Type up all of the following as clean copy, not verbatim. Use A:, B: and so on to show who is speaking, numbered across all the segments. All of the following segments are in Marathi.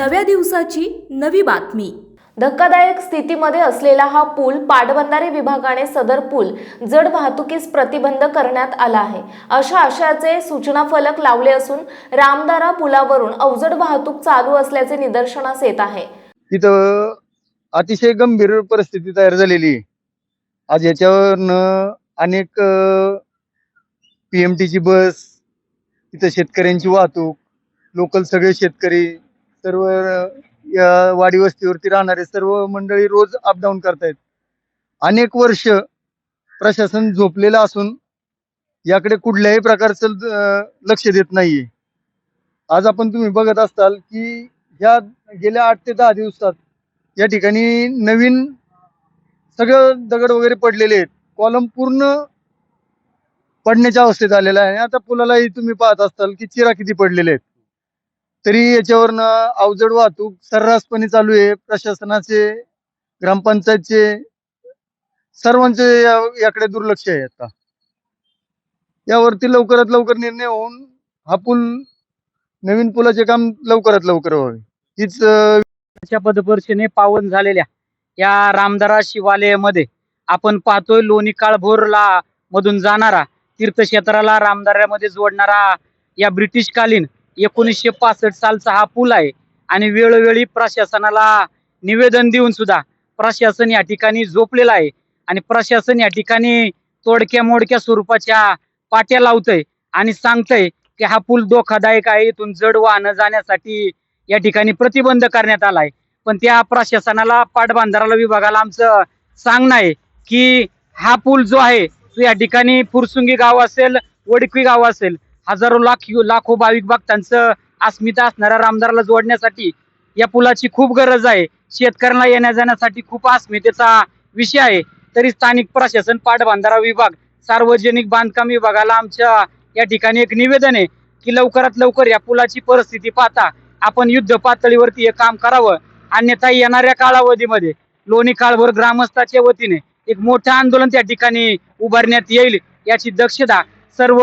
A: नव्या दिवसाची नवी बातमी। धक्कादायक स्थितीमध्ये असलेला हा पूल पाटबंधारे विभागाने सदर पूल जड वाहतुकीस प्रतिबंध करण्यात आला आहे अशा आशयाचे सूचना फलक लावले असून रामदारा पुलावरून अवजड वाहतूक चालू असल्याचे निदर्शनास येत आहे।
B: तिथं अतिशय गंभीर परिस्थिती तयार झालेली आहे। आज याच्यावरनं अनेक PMT ची बस, तिथं शेतकऱ्यांची वाहतूक, लोकल सगळे शेतकरी, सर्व या वाडी वस्तीवरती राहणारे सर्व मंडळी रोज अपडाऊन करतायत। अनेक वर्ष प्रशासन झोपलेलं असून याकडे कुठल्याही प्रकारचं लक्ष देत नाहीये। आज आपण तुम्ही बघत असताल की ह्या गेल्या 8 ते 10 दिवसात या ठिकाणी नवीन सगळं दगड वगैरे पडलेले आहेत। कॉलम पूर्ण पडण्याच्या अवस्थेत आलेला आहे। आता पुलालाही तुम्ही पाहत असताल की चिरा किती पडलेले आहेत। तरी याच्यावरनं अवजड वाहतूक सर्रासपणे चालू आहे। प्रशासनाचे, ग्रामपंचायतचे, सर्वांचे याकडे दुर्लक्ष आहे। आता यावरती लवकरात लवकर निर्णय होऊन हा पूल, नवीन पुलाचे काम लवकरात लवकर व्हावे हीच
C: पदपर्शने पावन झालेल्या या रामदारा शिवालयामध्ये आपण पाहतोय लोणी काळभोरला मधून जाणारा तीर्थक्षेत्राला रामदाऱ्यामध्ये जोडणारा या ब्रिटिशकालीन 1965 सालचा हा पूल आहे। आणि वेळोवेळी प्रशासनाला निवेदन देऊन सुद्धा प्रशासन या ठिकाणी झोपलेला आहे आणि प्रशासन या ठिकाणी तोडक्या मोडक्या स्वरूपाच्या पाट्या लावतंय आणि सांगतंय की हा पूल धोकादायक आहे, इथून जड वाहन जाण्यासाठी या ठिकाणी प्रतिबंध करण्यात आलाय। पण त्या प्रशासनाला, पाटबंधारा विभागाला आमचं सांगणं आहे की हा पूल जो आहे तो या ठिकाणी फुरसुंगी गाव असेल, वडकी गाव असेल, हजारो लाखो भाविक भक्तांचं अस्मिता असणाऱ्या रामदाराला जोडण्यासाठी या पुलाची खूप गरज आहे। शेतकऱ्यांना येण्या जाण्यासाठी खूप अस्मितेचा विषय आहे। तरी स्थानिक प्रशासन, पाटबंधारा विभाग, सार्वजनिक बांधकाम विभागाला आमच्या या ठिकाणी एक निवेदन आहे की लवकरात लवकर या पुलाची परिस्थिती पाहता आपण युद्ध पातळीवरती हे काम करावं, अन्यथा येणाऱ्या कालावधीमध्ये लोणी काळभोर ग्रामस्थाच्या वतीने एक मोठं आंदोलन त्या ठिकाणी उभारण्यात येईल याची दक्षता सर्व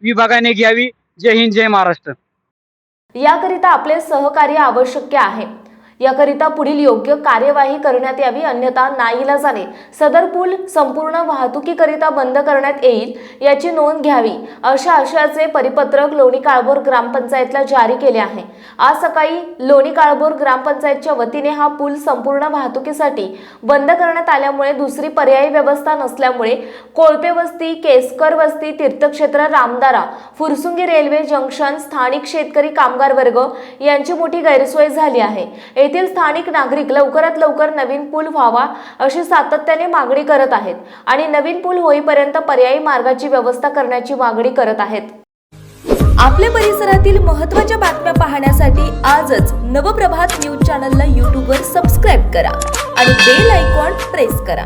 C: विभागाने घ्यावी। जय हिंद, जय महाराष्ट्र।
A: याकरिता आपले सहकार्य आवश्यक आहे। याकरिता पुढील योग्य कार्यवाही करण्यात यावी, अन्यथा नाईलाजाने सदर पूल संपूर्ण वाहतुकीकरिता बंद करण्यात येईल याची नोंद घ्यावी अशा आशयाचे परिपत्रक लोणी काळभोर ग्रामपंचायतला जारी केले आहे। आज सकाळी लोणी काळभोर ग्रामपंचायतच्या वतीने हा पूल संपूर्ण वाहतुकीसाठी बंद करण्यात आल्यामुळे दुसरी पर्यायी व्यवस्था नसल्यामुळे कोळपे वस्ती, केसकर वस्ती, तीर्थक्षेत्र, रामदारा, फुरसुंगी रेल्वे जंक्शन, स्थानिक शेतकरी, कामगार वर्ग यांची मोठी गैरसोय झाली आहे। येथील स्थानिक नागरिक लवकरात लवकर नवीन पूल व्हावा अशी सातत्याने मागणी करत आहेत आणि नवीन पूल होईपर्यंत पर्यायी मार्गाची व्यवस्था करण्याची मागणी करत आहेत। आपल्या परिसरातील महत्त्वाच्या बातम्या पाहण्यासाठी आजच नवप्रभात न्यूज चॅनलला YouTube वर सबस्क्राइब करा आणि बेल आयकॉन प्रेस करा।